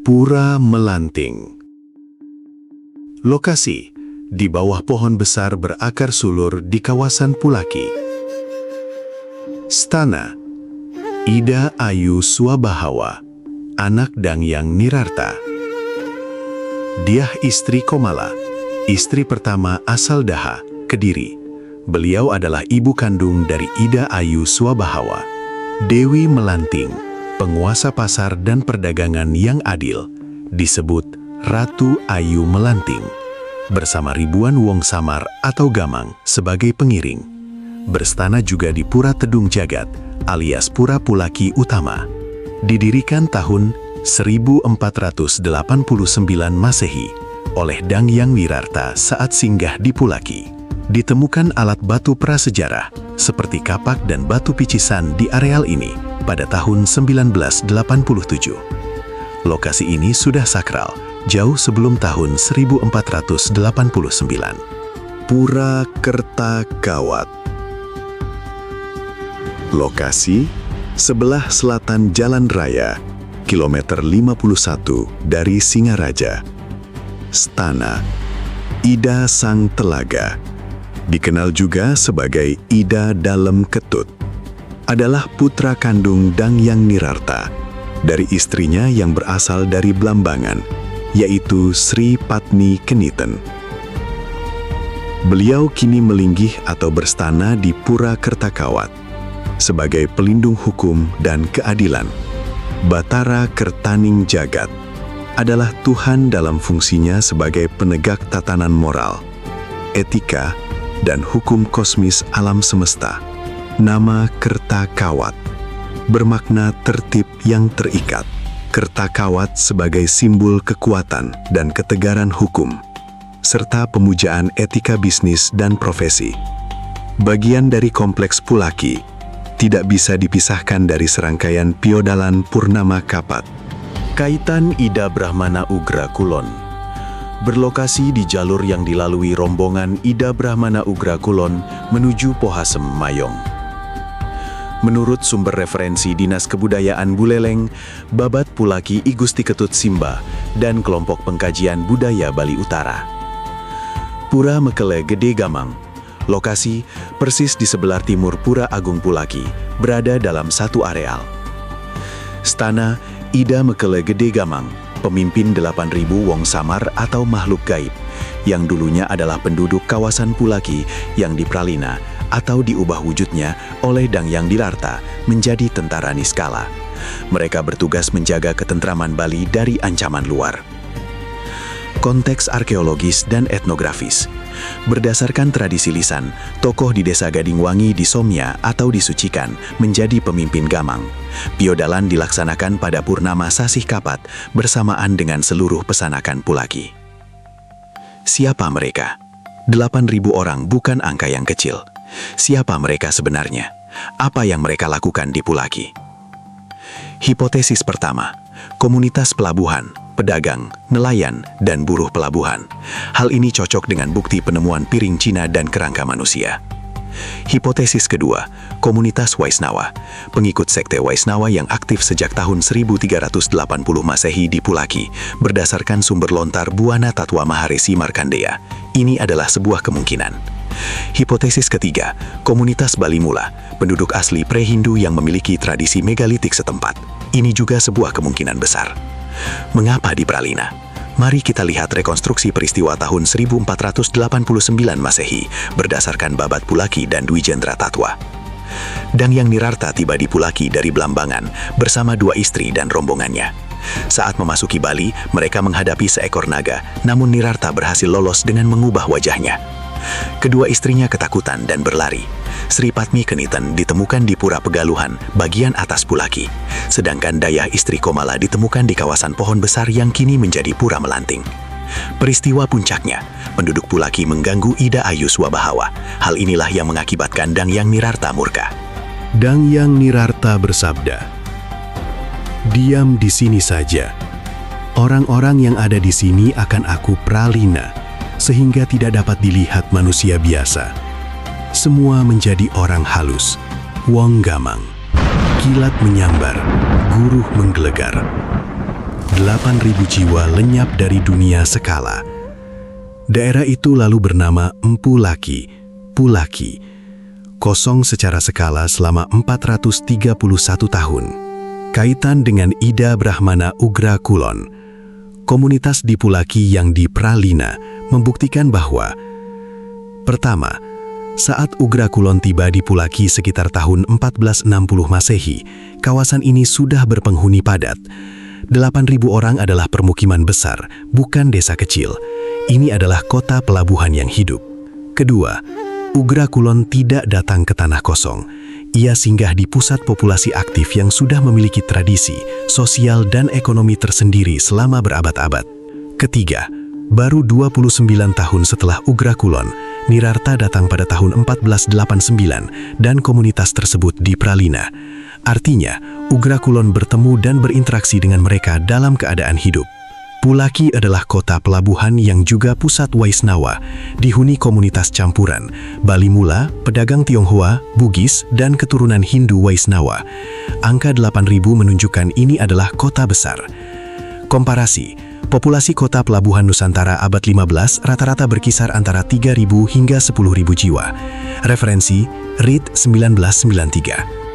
Pura Melanting. Lokasi di bawah pohon besar berakar sulur di kawasan Pulaki. Stana Ida Ayu Swabahawa, anak Dangyang Nirarta. Diah istri Komala, istri pertama asal Daha, Kediri. Beliau adalah ibu kandung dari Ida Ayu Swabahawa. Dewi Melanting, penguasa pasar dan perdagangan yang adil, disebut Ratu Ayu Melanting, bersama ribuan wong samar atau gamang sebagai pengiring. Berstana juga di Pura Tedung Jagat alias Pura Pulaki Utama. Didirikan tahun 1489 Masehi oleh Dangyang Wirarta saat singgah di Pulaki. Ditemukan alat batu prasejarah seperti kapak dan batu picisan di areal ini pada tahun 1987. Lokasi ini sudah sakral jauh sebelum tahun 1489. Pura Kertakawat. Lokasi sebelah selatan Jalan Raya, kilometer 51 dari Singaraja. Stana Ida Sang Telaga, dikenal juga sebagai Ida Dalem Ketut, adalah putra kandung Dangyang Nirarta dari istrinya yang berasal dari Blambangan, yaitu Sri Patni Keniten. Beliau kini melinggih atau berstana di Pura Kertakawat sebagai pelindung hukum dan keadilan. Batara Kertaning Jagat adalah Tuhan dalam fungsinya sebagai penegak tatanan moral, etika, dan hukum kosmis alam semesta. Nama Kertakawat bermakna tertib yang terikat. Kertakawat sebagai simbol kekuatan dan ketegaran hukum, serta pemujaan etika bisnis dan profesi. Bagian dari kompleks Pulaki tidak bisa dipisahkan dari serangkaian Piodalan Purnama Kapat. Kaitan Ida Brahmana Ugra Kulon berlokasi di jalur yang dilalui rombongan Ida Brahmana Ugra Kulon menuju Pohasem Mayong. Menurut sumber referensi Dinas Kebudayaan Buleleng, Babat Pulaki I Gusti Ketut Simba, dan kelompok pengkajian budaya Bali Utara. Pura Mekele Gede Gamang, lokasi persis di sebelah timur Pura Agung Pulaki, berada dalam satu areal. Stana Ida Mekele Gede Gamang, pemimpin 8.000 wong samar atau makhluk gaib, yang dulunya adalah penduduk kawasan Pulaki yang dipralina atau diubah wujudnya oleh Dangyang Nirarta menjadi tentara niskala. Mereka bertugas menjaga ketentraman Bali dari ancaman luar. Konteks arkeologis dan etnografis. Berdasarkan tradisi lisan, tokoh di desa Gadingwangi disomnya atau disucikan menjadi pemimpin gamang. Piodalan dilaksanakan pada Purnama Sasih Kapat bersamaan dengan seluruh pesanakan Pulaki. Siapa mereka? 8.000 orang bukan angka yang kecil. Siapa mereka sebenarnya? Apa yang mereka lakukan di Pulaki? Hipotesis pertama, komunitas pelabuhan, pedagang, nelayan, dan buruh pelabuhan. Hal ini cocok dengan bukti penemuan piring Cina dan kerangka manusia. Hipotesis kedua, komunitas Waisnawa, pengikut sekte Waisnawa yang aktif sejak tahun 1380 Masehi di Pulaki, berdasarkan sumber lontar Buana Tatwa Maharesi Markandeya. Ini adalah sebuah kemungkinan. Hipotesis ketiga, komunitas Bali Mula, penduduk asli pre-Hindu yang memiliki tradisi megalitik setempat. Ini juga sebuah kemungkinan besar. Mengapa di Pralina? Mari kita lihat rekonstruksi peristiwa tahun 1489 Masehi berdasarkan Babat Pulaki dan Dwi Jendra Tatwa. Dangyang Nirarta tiba di Pulaki dari Blambangan bersama 2 istri dan rombongannya. Saat memasuki Bali, mereka menghadapi seekor naga, namun Nirarta berhasil lolos dengan mengubah wajahnya. Kedua istrinya ketakutan dan berlari. Sri Patmi Keniten ditemukan di Pura Pegaluhan, bagian atas Pulaki. Sedangkan Dayah istri Komala ditemukan di kawasan pohon besar yang kini menjadi Pura Melanting. Peristiwa puncaknya, penduduk Pulaki mengganggu Ida Ayu Swabahawa. Hal inilah yang mengakibatkan Dangyang Nirarta murka. Dangyang Nirarta bersabda, "Diam di sini saja. Orang-orang yang ada di sini akan aku pralina, sehingga tidak dapat dilihat manusia biasa. Semua menjadi orang halus, wong gamang. Kilat menyambar, guruh menggelegar. 8.000 jiwa lenyap dari dunia sekala. Daerah itu lalu bernama Empu Laki, Pulaki, kosong secara skala selama 431 tahun. Kaitan dengan Ida Brahmana Ugra Kulon, komunitas di Pulaki yang di Pralina membuktikan bahwa pertama, saat Ugra Kulon tiba di Pulaki sekitar tahun 1460 Masehi, kawasan ini sudah berpenghuni padat. 8.000 orang adalah permukiman besar, bukan desa kecil. Ini adalah kota pelabuhan yang hidup. Kedua, Ugra Kulon tidak datang ke tanah kosong. Ia singgah di pusat populasi aktif yang sudah memiliki tradisi, sosial dan ekonomi tersendiri selama berabad-abad. Ketiga, baru 29 tahun setelah Ugra Kulon, Nirartha datang pada tahun 1489 dan komunitas tersebut di Pralina. Artinya, Ugra Kulon bertemu dan berinteraksi dengan mereka dalam keadaan hidup. Pulaki adalah kota pelabuhan yang juga pusat Waisnawa, dihuni komunitas campuran, Bali Mula, pedagang Tionghoa, Bugis, dan keturunan Hindu Waisnawa. Angka 8.000 menunjukkan ini adalah kota besar. Komparasi, populasi kota pelabuhan Nusantara abad 15 rata-rata berkisar antara 3.000 hingga 10.000 jiwa. Referensi, RIT 1993.